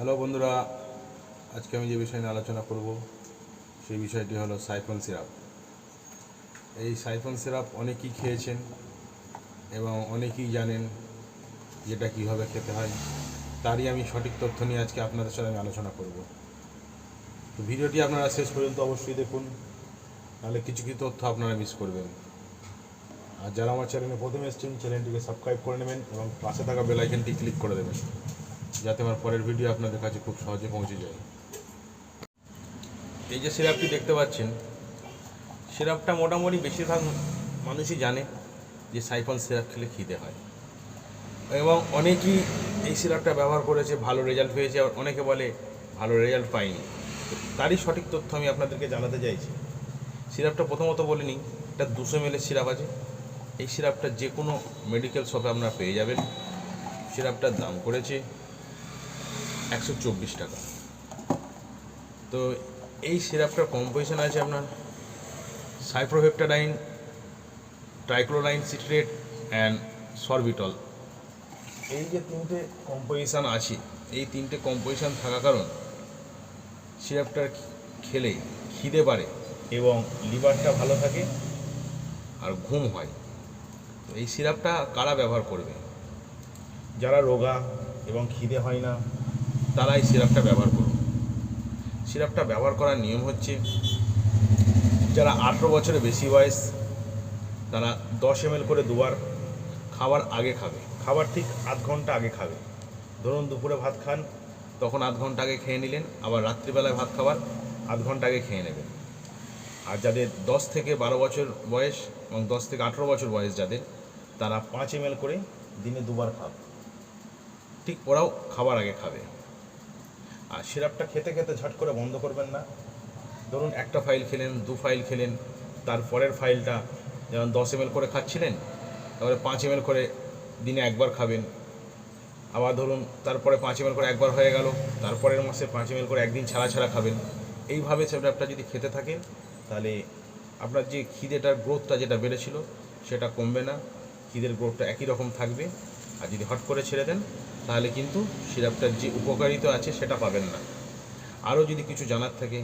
Hello বন্ধুরা, আজকে আমি যে বিষয় নিয়ে আলোচনা করব সেই বিষয়টি হলো সাইফন সিরাপ। এই সাইফন সিরাপ অনেকেই খেয়েছেন এবং অনেকেই জানেন যেটা কীভাবে খেতে হয়, তারই আমি সঠিক তথ্য নিয়ে আজকে আপনাদের সাথে আমি আলোচনা করব। তো ভিডিওটি আপনারা শেষ পর্যন্ত অবশ্যই দেখুন, নাহলে কিছু কিছু তথ্য আপনারা মিস করবেন। আর যারা আমার চ্যানেলে প্রথমে এসেছেন, চ্যানেলটিকে সাবস্ক্রাইব করে নেবেন এবং পাশে থাকা বেল আইকনটি ক্লিক করে দেবেন, যাতে আমার পরের ভিডিও আপনাদের কাছে খুব সহজে পৌঁছে যায়। এই যে সিরাপটি দেখতে পাচ্ছেন, সিরাপটা মোটামুটি বেশিরভাগ মানুষই জানে যে সাইফন সিরাপ খেলে খিদে হয়, এবং অনেকেই এই সিরাপটা ব্যবহার করেছে, ভালো রেজাল্ট পেয়েছে। আর অনেকে বলে ভালো রেজাল্ট পায়নি। তারই সঠিক তথ্য আমি আপনাদেরকে জানাতে চাইছি। সিরাপটা প্রথমত বলে নিই, এটা 200 ml সিরাপ আছে। এই সিরাপটা যে কোনো মেডিকেল শপে আপনারা পেয়ে যাবেন। সিরাপটার দাম করেছে 124 টাকা। তো এই সিরাপটার কম্পোজিশন আছে আপনার সাইপ্রোহেপ্টাডাইন, ট্রাইক্লোরাইন সিট্রেট অ্যান্ড সরবিটল। এই যে তিনটে কম্পোজিশান আছে, এই তিনটে কম্পোজিশান থাকার কারণ সিরাপটা খেলে খিদে বাড়ে এবং লিভারটা ভালো থাকে আর ঘুম হয়। তো এই সিরাপটা কারা ব্যবহার করবে? যারা রোগা এবং খিদে হয় না, তারা এই সিরাপটা ব্যবহার করবে। সিরাপটা ব্যবহার করার নিয়ম হচ্ছে, যারা 18 বছরের বেশি বয়স, তারা 10 ml করে দুবার খাবার আগে খাবে। খাবার ঠিক আধ ঘন্টা আগে খাবে। ধরুন দুপুরে ভাত খান, তখন আধ ঘন্টা আগে খেয়ে নিলেন। আবার রাত্রিবেলায় ভাত খাবার আধ ঘন্টা আগে খেয়ে নেবেন। আর যাদের 10 থেকে 12 বছর বয়স এবং 10 থেকে 18 বছর বয়স যাদের, তারা 5 ml করে দিনে দুবার খাবে। ঠিক ওরাও খাবার আগে খাবে। আর সিরাপটা খেতে খেতে ঝট করে বন্ধ করবেন না। ধরুন একটা ফাইল খেলেন, 2 ফাইল খেলেন, তারপরের ফাইলটা যেমন 10 ml করে খাচ্ছিলেন, তারপরে 5 ml করে দিনে একবার খাবেন। আবার ধরুন তারপরে 5 ml করে একবার হয়ে গেল, তারপরের মাসে 5 ml করে একদিন ছাড়া ছাড়া খাবেন। এইভাবে সিরাপটা যদি খেতে থাকেন, তাহলে আপনার যে খিদেটার গ্রোথটা যেটা বেড়েছিল সেটা কমবে না, খিদের গ্রোথটা একই রকম থাকবে। আর যদি হট করে ছেড়ে দেন, তাহলে কিন্তু সিরাপটার যে উপকারিতা আছে সেটা পাবেন না। আরও যদি কিছু জানার থাকে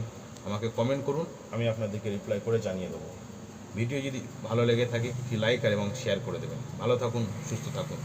আমাকে কমেন্ট করুন, আমি আপনাদেরকে রিপ্লাই করে জানিয়ে দেবো। ভিডিও যদি ভালো লেগে থাকে একটি লাইক আর এবং শেয়ার করে দেবেন। ভালো থাকুন, সুস্থ থাকুন।